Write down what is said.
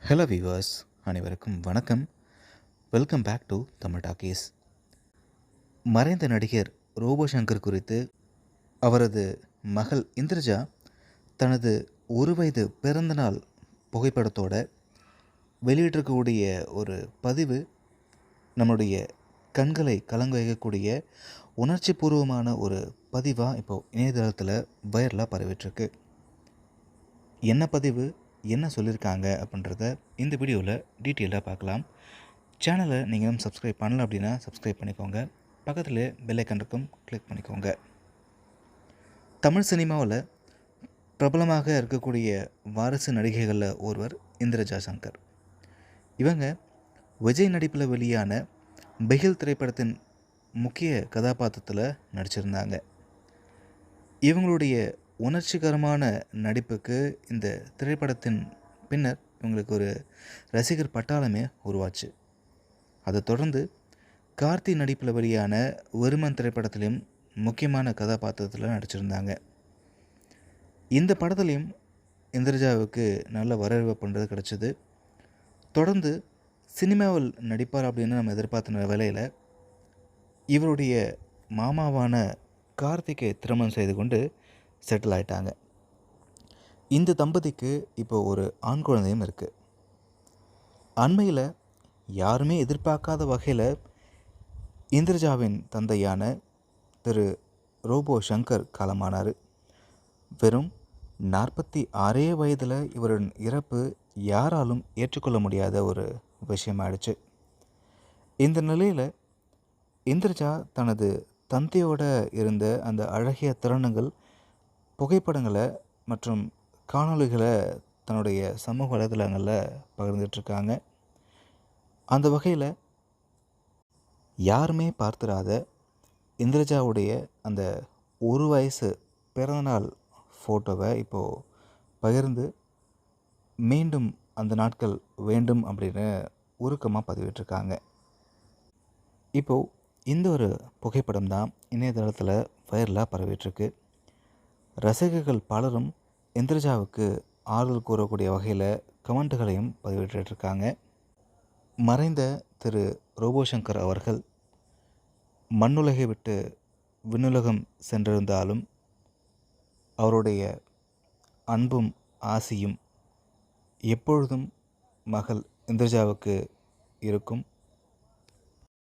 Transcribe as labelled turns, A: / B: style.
A: Hello viewers, அனைவருக்கும் வணக்கம். Welcome back to Tamil talkies. மறைந்த நடிகர் ரோபோ சங்கர் குறித்து அவரது மகள் இந்திரஜா தனது 1 வயது பிறந்தநாள் புகைப்படத்தோட வெளியிட்டிருக்கக்கூடிய ஒரு பதிவு நம்முடைய கண்களை கலங்க வைக்கக்கூடிய உணர்ச்சி பூர்வமான ஒரு பதிவாக இப்போது இணையதளத்தில் வைரலாக பரவிட்டுருக்கு. என்ன பதிவு, என்ன சொல்லியிருக்காங்க அப்படின்றத இந்த வீடியோவில் டீட்டெயிலாக பார்க்கலாம். சேனலை நீங்கள் சப்ஸ்கிரைப் பண்ணல அப்படின்னா சப்ஸ்கிரைப் பண்ணிக்கோங்க. பக்கத்தில் பெல் ஐக்கான் இருக்கும், கிளிக் பண்ணிக்கோங்க. தமிழ் சினிமாவில் பிரபலமாக இருக்கக்கூடிய வாரிசு நடிகைகளில் ஒருவர் இந்திரஜா சங்கர். இவங்க விஜய் நடிப்பில் வெளியான பிகில் திரைப்படத்தின் முக்கிய கதாபாத்திரத்தில் நடிச்சிருந்தாங்க. இவங்களுடைய உணர்ச்சிகரமான நடிப்புக்கு இந்த திரைப்படத்தின் பின்னர் இவங்களுக்கு ஒரு ரசிகர் பட்டாளமே உருவாச்சு. அதை தொடர்ந்து கார்த்தி நடிப்பில் வெளியான விருமன் திரைப்படத்திலையும் முக்கியமான கதாபாத்திரத்தில் நடிச்சிருந்தாங்க. இந்த படத்துலையும் இந்திரஜாவுக்கு நல்ல வரவேற்பு பண்ணுறது கிடச்சிது. தொடர்ந்து சினிமாவில் நடிப்பார் அப்படின்னு நம்ம எதிர்பார்த்த வேளையில் இவருடைய மாமாவான கார்த்திகை திருமணம் செய்து கொண்டு செட்டில் ஆகிட்டாங்க. இந்த தம்பதிக்கு இப்போ ஒரு ஆண் குழந்தையும் இருக்குது. அண்மையில் யாருமே எதிர்பார்க்காத வகையில் இந்திரஜாவின் தந்தையான திரு ரோபோ சங்கர் காலமானார். வெறும் 46 வயதில் இவரின் இறப்பு யாராலும் ஏற்றுக்கொள்ள முடியாத ஒரு விஷயமாயிடுச்சு. இந்த நிலையில் இந்திரஜா தனது தந்தையோட இருந்த அந்த அழகிய தருணங்கள், புகைப்படங்களை மற்றும் காணொளிகளை தன்னுடைய சமூக வலைதளங்களில் பகிர்ந்துட்டுருக்காங்க. அந்த வகையில் யாருமே பார்த்துராத இந்திரஜாவுடைய அந்த 1 வயசு பிறந்தநாள் ஃபோட்டோவை இப்போது பகிர்ந்து மீண்டும் அந்த நாட்கள் வேண்டும் அப்படின்னு உருக்கமாக பதிவிட்டிருக்காங்க. இப்போது இந்த ஒரு புகைப்படம் தான் இணையதளத்தில் வைரலாக பரவிட்டுருக்கு. ரசிகர்கள் பலரும் இந்திரஜாவுக்கு ஆறுதல் கூறக்கூடிய வகையில் கமெண்ட்டுகளையும் பதிவிட்டுருக்காங்க. மறைந்த திரு ரோபோ சங்கர் அவர்கள் மண்ணுலகை விட்டு விண்ணுலகம் சென்றிருந்தாலும் அவருடைய அன்பும் ஆசியும் எப்பொழுதும் மகள் இந்திரஜாவுக்கு இருக்கும்.